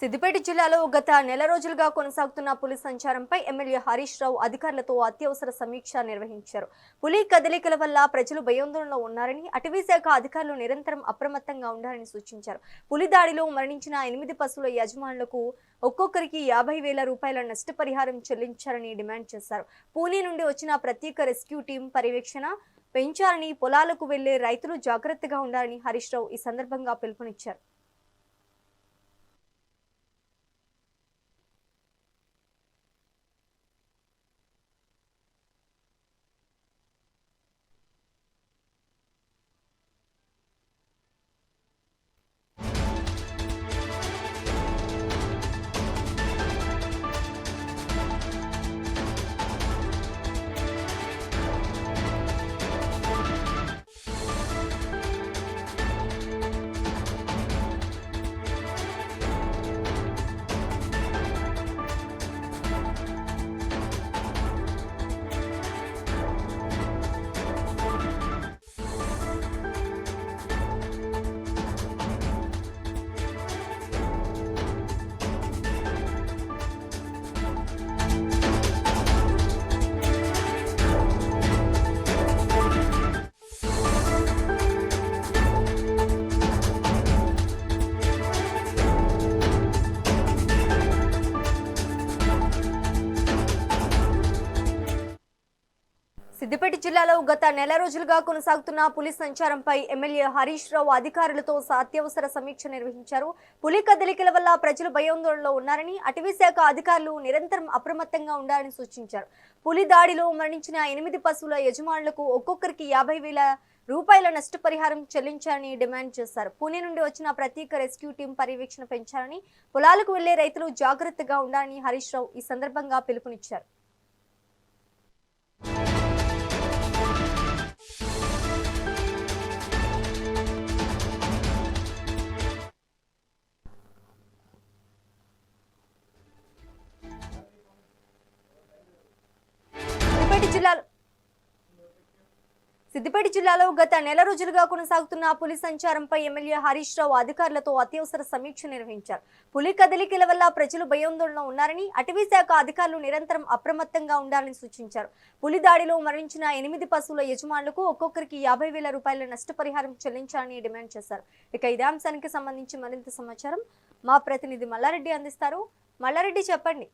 సిద్దిపేట జిల్లాలో గత నెల రోజులుగా కొనసాగుతున్న పులి సంచారంపై ఎమ్మెల్యే హరీష్ రావు అధికారులతో అత్యవసర సమీక్ష నిర్వహించారు. పులి కదలికల వల్ల ప్రజలు భయాందోళనలో ఉన్నారని, అటవీ శాఖ అధికారులు నిరంతరం అప్రమత్తంగా ఉండాలని సూచించారు. పులి దాడిలో మరణించిన 8 పశువుల యజమానులకు ఒక్కొక్కరికి 50,000 రూపాయల నష్టపరిహారం చెల్లించాలని డిమాండ్ చేశారు. పూణే నుండి వచ్చిన ప్రత్యేక రెస్క్యూ టీం పర్యవేక్షణ పెంచాలని, పొలాలకు వెళ్లే రైతులు జాగ్రత్తగా ఉండాలని హరీష్ రావు ఈ సందర్భంగా పిలుపునిచ్చారు. సిద్దిపేట జిల్లాలో గత నెల రోజులుగా కొనసాగుతున్న పులి సంచారంపై ఎమ్మెల్యే హరీష్ రావు అధికారులతో అత్యవసర సమీక్ష నిర్వహించారు. పులి కదలికల వల్ల ప్రజలు భయాందోళనలో ఉన్నారని, అటవీ శాఖ అధికారులు నిరంతరం అప్రమత్తంగా ఉండాలని సూచించారు. పులి దాడిలో మరణించిన 8 పశువుల యజమానులకు ఒక్కొక్కరికి 50,000 రూపాయల నష్టపరిహారం చెల్లించాలని డిమాండ్ చేశారు. పూణే నుండి వచ్చిన ప్రత్యేక రెస్క్యూ టీం పర్యవేక్షణ పెంచాలని, పొలాలకు వెళ్లే రైతులు జాగ్రత్తగా ఉండాలని హరీష్ రావు ఈ సందర్భంగా పిలుపునిచ్చారు. సిద్దిపేట జిల్లాలో గత నెల రోజులుగా కొనసాగుతున్న పులి సంచారంపై ఎమ్మెల్యే హరీష్ రావు అధికారులతో అత్యవసర సమీక్ష నిర్వహించారు. పులి కదలికల వల్ల ప్రజలు భయాందోళనలో ఉన్నారని, అటవీ శాఖ అధికారులు నిరంతరం అప్రమత్తంగా ఉండాలని సూచించారు. పులి దాడిలో మరణించిన 8 పశువుల యజమానులకు ఒక్కొక్కరికి 50,000 రూపాయల నష్టపరిహారం చెల్లించాలని డిమాండ్ చేశారు. ఇక ఇదే అంశానికి సంబంధించి మరింత సమాచారం మా ప్రతినిధి మల్లారెడ్డి అందిస్తారు. మల్లారెడ్డి, చెప్పండి.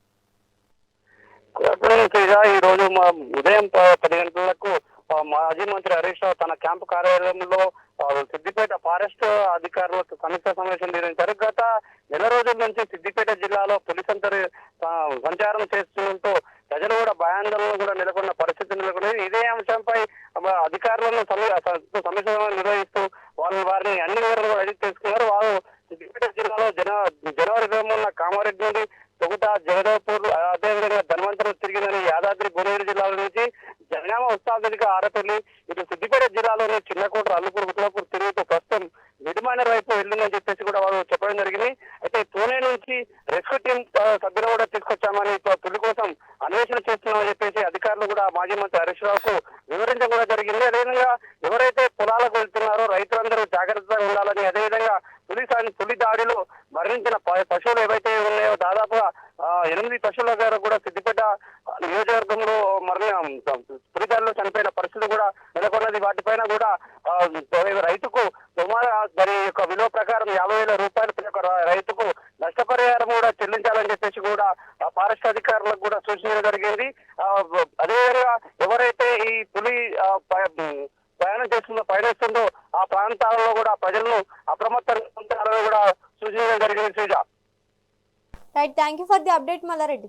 ఈ రోజు ఉదయం 10 గంటలకు మాజీ మంత్రి హరీష్ రావు తన క్యాంపు కార్యాలయంలో సిద్దిపేట ఫారెస్ట్ అధికారులతో సమీక్ష సమావేశం నిర్వహించారు. గత నెల రోజుల నుంచి సిద్దిపేట జిల్లాలో పులి సంచారం చేస్తుండటంతో ప్రజలు కూడా భయాందోళనలు కూడా నెలకొన్న పరిస్థితి నెలకొన్నది. ఇదే అంశంపై అధికారులను సమీక్ష నిర్వహిస్తూ వారిని అన్ని వివరాలు అడిగి తెలుసుకున్నారు. వారు సిద్దిపేట జిల్లాలో జనవరి 23న కామారెడ్డి నుండి తొగుట, జగదేవ్పూర్, అదేవిధంగా ధన్వంతరం తిరిగిందని యాదాద్రి భువనగిరి జిల్లాల నుంచి జనగామ ఉత్సాహుడిగా ఆరపల్లి, ఇటు సిద్దిపేట జిల్లాలోని చిన్నకోట, అల్లుపూర్, ఉత్లాపూర్ తిరుగుతూ ప్రస్తుతం మిడిమైనర్ వైపు వెళ్ళిందని చెప్పేసి కూడా వాళ్ళు చెప్పడం జరిగింది. అయితే పూణే నుంచి రెస్క్యూ టీం సభ్యులు కూడా తీసుకొచ్చామని, పులి కోసం అన్వేషణ చేస్తున్నామని చెప్పేసి అధికారులు కూడా మాజీ మంత్రి హరీష్ రావుకు వివరించడం కూడా జరిగింది. అదేవిధంగా ఎవరైతే పొలాలకు వెళ్తున్నారో రైతులందరూ జాగ్రత్తగా ఉండాలని, అదేవిధంగా పులి దాడిలో మరణించిన పశువులు ఏవైతే ఉన్నాయో దాదాపుగా 8 పశువుల గారు కూడా సిద్దిపేట నియోజకవర్గంలో పులి దాడిలో చనిపోయిన పరిస్థితి కూడా నెలకొన్నది. వాటిపైన కూడా రైతుకు దాని యొక్క విలువ ప్రకారం 50,000 రూపాయలు ప్రతి ఒక్క రైతుకు నష్టపరిహారం కూడా చెల్లించాలని చెప్పేసి కూడా ఫారెస్ట్ అధికారులకు కూడా సూచించడం జరిగింది. అదేవిధంగా ఎవరైతే ఈ పులి పయనిస్తుందో ఆ ప్రాంతాలలో కూడా ప్రజలను అప్రమత్తంగా ఉంచాలని కూడా సూచించడం జరిగింది. Right, thank you for the update Mallareddy.